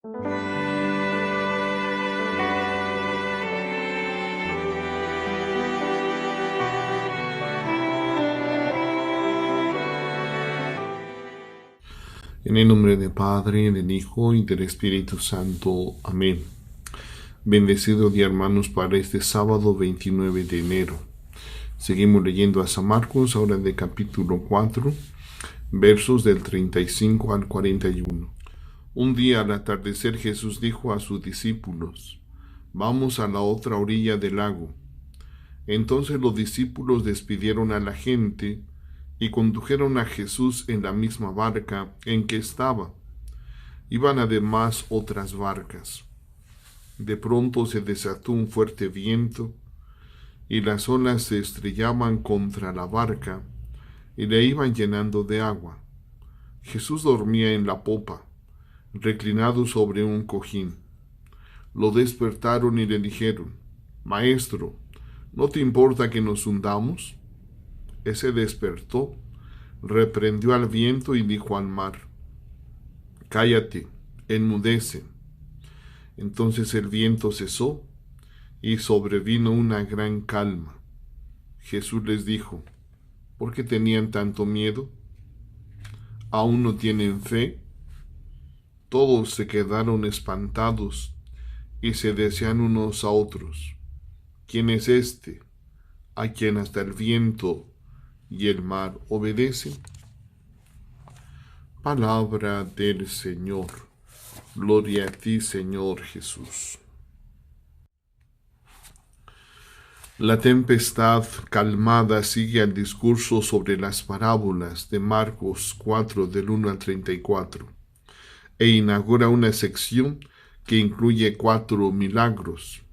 En el nombre del Padre, del Hijo y del Espíritu Santo. Amén. Bendecido día, hermanos, para este sábado 29 de enero. Seguimos leyendo a San Marcos, ahora de capítulo 4, versos del 35 al 41. Un día al atardecer Jesús dijo a sus discípulos: «Vamos a la otra orilla del lago». Entonces los discípulos despidieron a la gente y condujeron a Jesús en la misma barca en que estaba. Iban además otras barcas. De pronto se desató un fuerte viento, y las olas se estrellaban contra la barca y la iban llenando de agua. Jesús dormía en la popa, reclinado sobre un cojín. Lo despertaron y le dijeron: «Maestro, ¿no te importa que nos hundamos?». Ese despertó, reprendió al viento y dijo al mar: «Cállate, enmudece». Entonces el viento cesó y sobrevino una gran calma. Jesús les dijo: «¿Por qué tenían tanto miedo? ¿Aún no tienen fe?». Todos se quedaron espantados y se decían unos a otros: «¿Quién es este, a quien hasta el viento y el mar obedecen?». Palabra del Señor. Gloria a ti, Señor Jesús. La tempestad calmada sigue al discurso sobre las parábolas de Marcos 4 del 1 al 34 e inaugura una sección que incluye 4 milagros.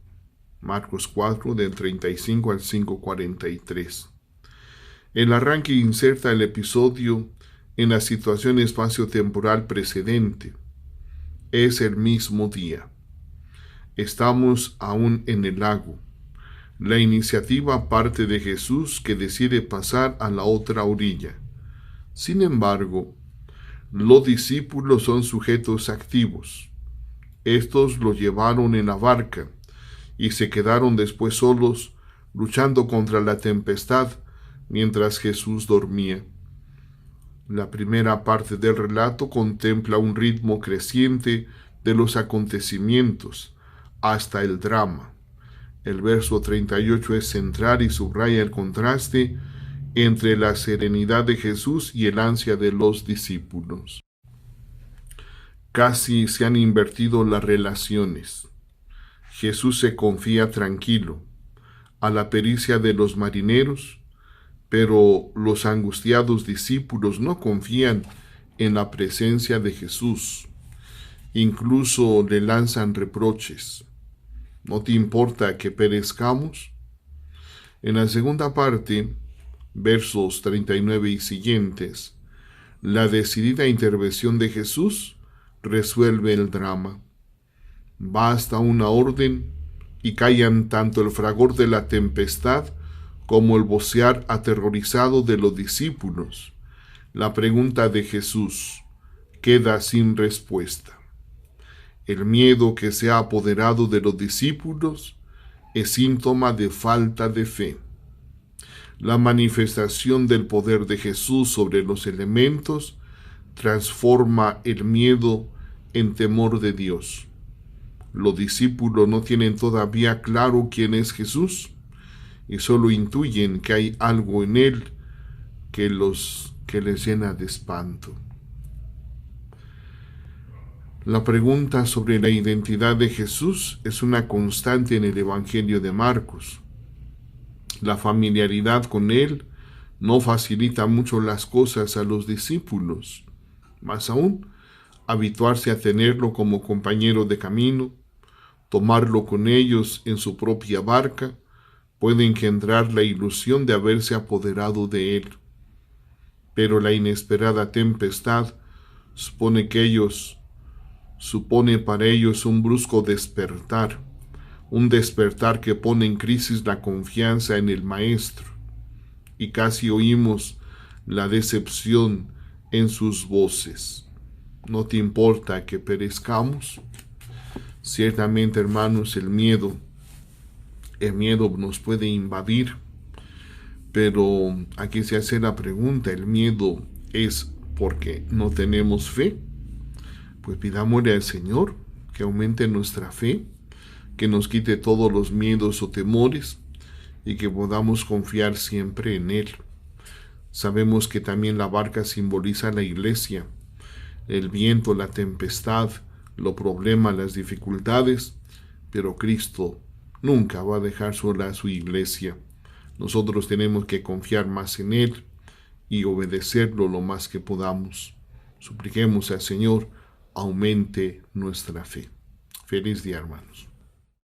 Marcos 4 del 35 al 5:43. El arranque inserta el episodio en la situación espacio-temporal precedente. Es el mismo día. Estamos aún en el lago. La iniciativa parte de Jesús, que decide pasar a la otra orilla. Sin embargo, los discípulos son sujetos activos. Estos lo llevaron en la barca y se quedaron después solos, luchando contra la tempestad mientras Jesús dormía. La primera parte del relato contempla un ritmo creciente de los acontecimientos hasta el drama. El verso 38 es central y subraya el contraste entre la serenidad de Jesús y el ansia de los discípulos. Casi se han invertido las relaciones. Jesús se confía tranquilo a la pericia de los marineros, pero los angustiados discípulos no confían en la presencia de Jesús. Incluso le lanzan reproches: «¿No te importa que perezcamos?». En la segunda parte, versos 39 y siguientes, la decidida intervención de Jesús resuelve el drama. Basta una orden y callan tanto el fragor de la tempestad como el vocear aterrorizado de los discípulos. La pregunta de Jesús queda sin respuesta. El miedo que se ha apoderado de los discípulos es síntoma de falta de fe. La manifestación del poder de Jesús sobre los elementos transforma el miedo en temor de Dios. Los discípulos no tienen todavía claro quién es Jesús y solo intuyen que hay algo en él que les llena de espanto. La pregunta sobre la identidad de Jesús es una constante en el Evangelio de Marcos. La familiaridad con él no facilita mucho las cosas a los discípulos. Más aún, habituarse a tenerlo como compañero de camino, tomarlo con ellos en su propia barca, puede engendrar la ilusión de haberse apoderado de él. Pero la inesperada tempestad supone para ellos un brusco despertar, un despertar que pone en crisis la confianza en el Maestro, y casi oímos la decepción en sus voces. no te importa que perezcamos. Ciertamente, hermanos, el miedo nos puede invadir, pero aquí se hace la pregunta, ¿el miedo es porque no tenemos fe? Pues pidámosle al Señor que aumente nuestra fe, que nos quite todos los miedos o temores y que podamos confiar siempre en Él. Sabemos que también la barca simboliza la iglesia, el viento, la tempestad, los problemas, las dificultades, pero Cristo nunca va a dejar sola a su iglesia. Nosotros tenemos que confiar más en Él y obedecerlo lo más que podamos. Supliquemos al Señor, aumente nuestra fe. Feliz día, hermanos.